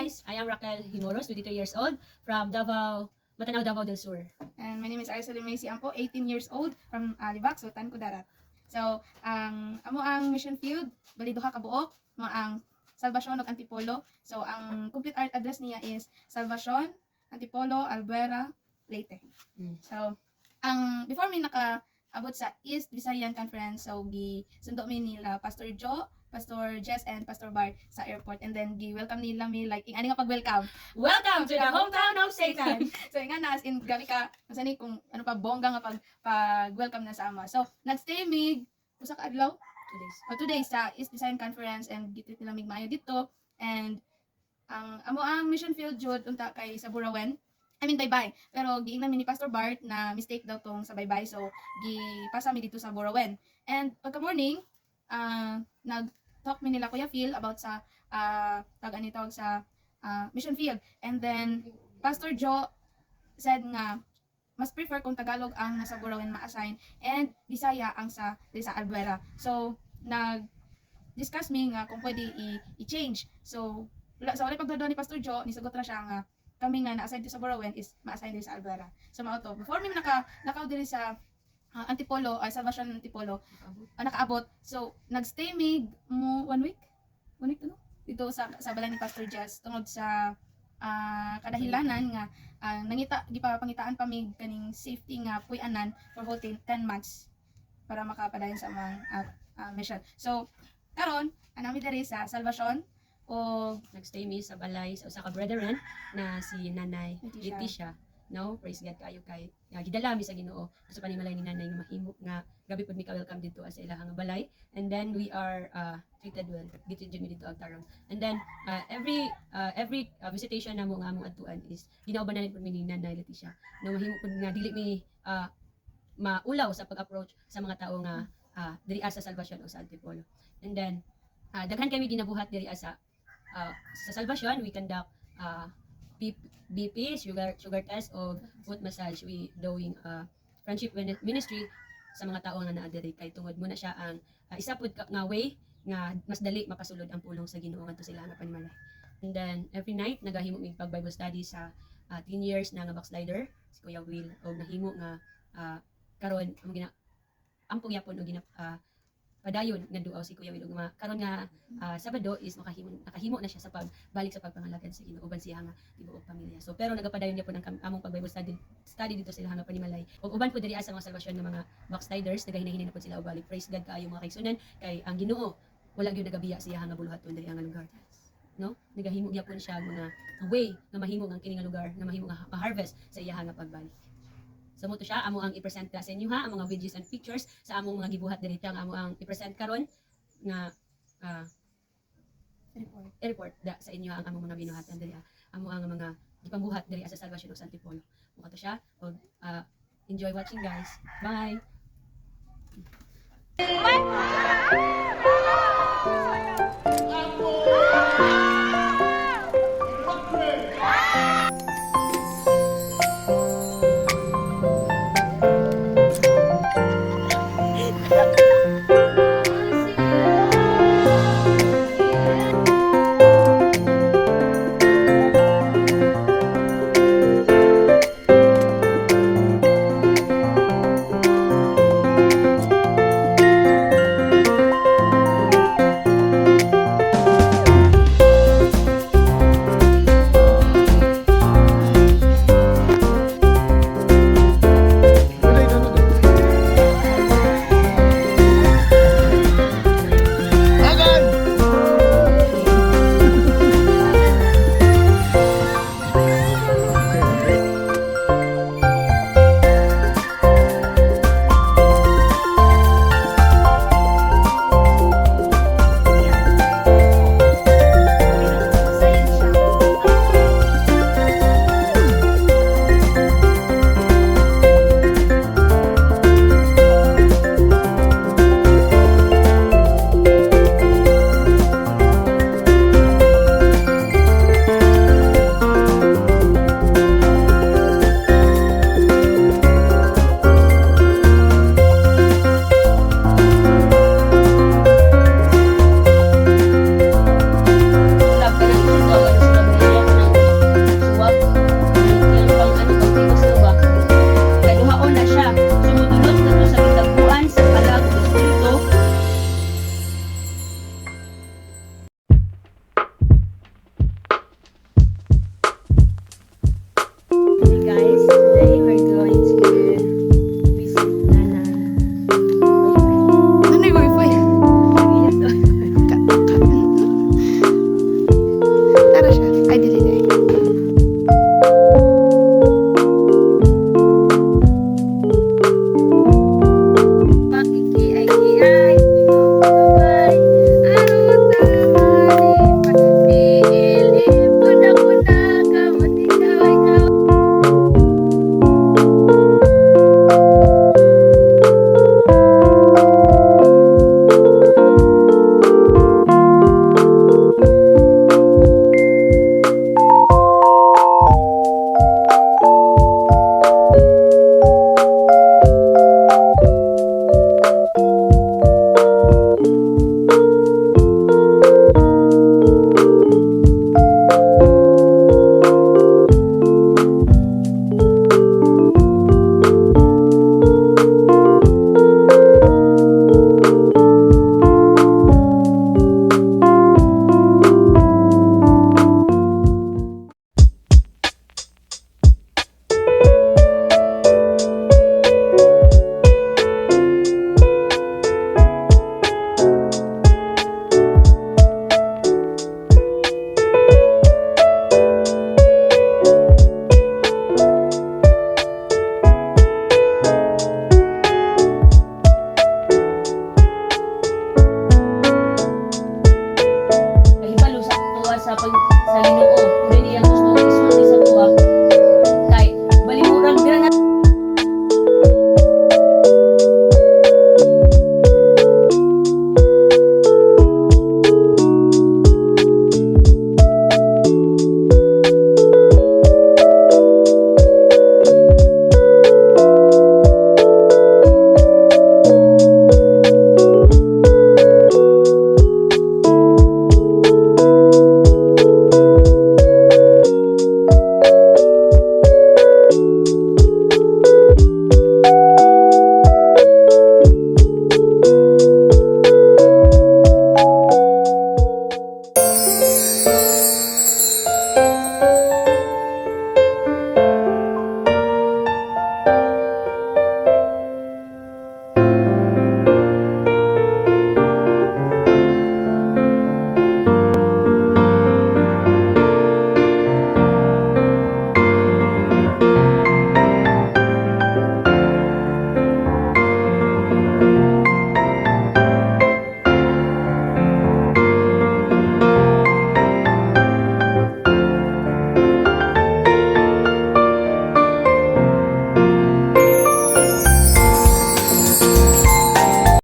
guys, I am Raquel Himoros, 23 years old, from Davao, Matanao, Davao del Sur. And my name is Araceli Macy Ampo, 18 years old, from Libac, Sultan Kudarat. So, amo ang mission field, bali duha ka buok, mo ang Salvacion ug Antipolo. So, ang complete art address niya is Salvacion, Antipolo, Albuera, Leyte. So, before mi naka-abot sa East Visayan Conference, so sundo mi nila Pastor Joe, Pastor Jess, and Pastor Bart sa airport, and then gi-welcome nila mi like ani nga pag-welcome. Welcome to the hometown of Satan! So nga na as in gabi ka masani kung ano pa bongga nga pag-welcome na sa ama. So nagstay mig usa ka adlaw 2 days sa East Visayan Conference, and gitit nila mig maayo dito, and amo ang mission field jud unta kay sa Burawen. I mean bye-bye. Pero giingnan mi ni Pastor Bart na mistake daw tong sa bye-bye, so gipasa mi dito sa Burawen. And pagka morning nag-talk mi nila Kuya Phil about sa tawag sa mission field, and then Pastor Joe said nga mas prefer kung Tagalog ang nasa Burawen ma-assign and Bisaya ang sa Albuera. So nag-discuss mi nga kung pwede i-change. So sa wala pagdadon ni Pastor Joe, nisagot na siya nga kami nga na-assign sa Burawen is ma-assign din sa Albuera. So mao to, before mi nakaw diri sa Antipolo, Salvacion Antipolo, nakaabot. So nagstay mig mo 1 week to no? Dito sa balay ni Pastor Jess tungod sa kadahilanan nga gipapangitaan pa mig kaning safety nga puy-anan for whole 10 months para makapadayon sa mga mission. So karon anami diri sa Salvacion o Nagstay mi sa balay sa usa ka brethren na si Nanay Leticia. No, praise God kayo kay gidala mi sa Ginoo. Gusto pa ni malay ni Nanay nga mahimo nga gabi pud mi ka welcome dito sa ilahang balay, and then we are treated well dito ang tarong. And then every visitation namo nga among adtuan is ginaobanan pud mi ni Nanay Leticia. No, mahimo pud nga dili mi maulaw sa pag-approach sa mga tao nga diri sa Salvacion o sa Antipolo. And then daghan kami ginabuhat diri sa Salvacion. We conduct BP, sugar test o foot massage. We doing friendship ministry sa mga tao nga naa diri kay tungod mo na siya ang isa pud nga way nga mas dali makasulod ang pulong sa Ginoo ngadto sila nga panimalay. And then every night nagahimo mig pag Bible study sa 10 years na nga backslider si Kuya Will, og nahimo nga karon ampong yapon og padayon nga duaw si Kuya Will, og karon nga Sabado is nakahimo na siya sa pagbalik sa pagpangalagad sa Ginoo uban siya nga tibuok pamilya. So pero nagapadayon gyapon ang among pag Bible study dito sila nga panimalay, og uban po diri sa mga Salvation nga mga backsliders nagahinahinay na po sila og balik. Praise God kaayo mga kaigsunan, kay ang Ginoo wala gyud nagabiya siya nga buluhaton diri ang lugar. No, nagahimo gyapon siya mga way nga mahimo ang kini nga lugar nga mahimo nga ma-harvest sa iya nga pagbalik. So mo to siya amo ang i-present sa inyo ha, ang mga videos and pictures sa among mga gibuhat diri nga amo ang i-present karon nga report sa inyo ang among mga binuhatan diri amo ang mga gipambuhat diri sa Salvacion o sa Antipolo. Mo to siya, og enjoy watching guys. Bye. sa Ginoo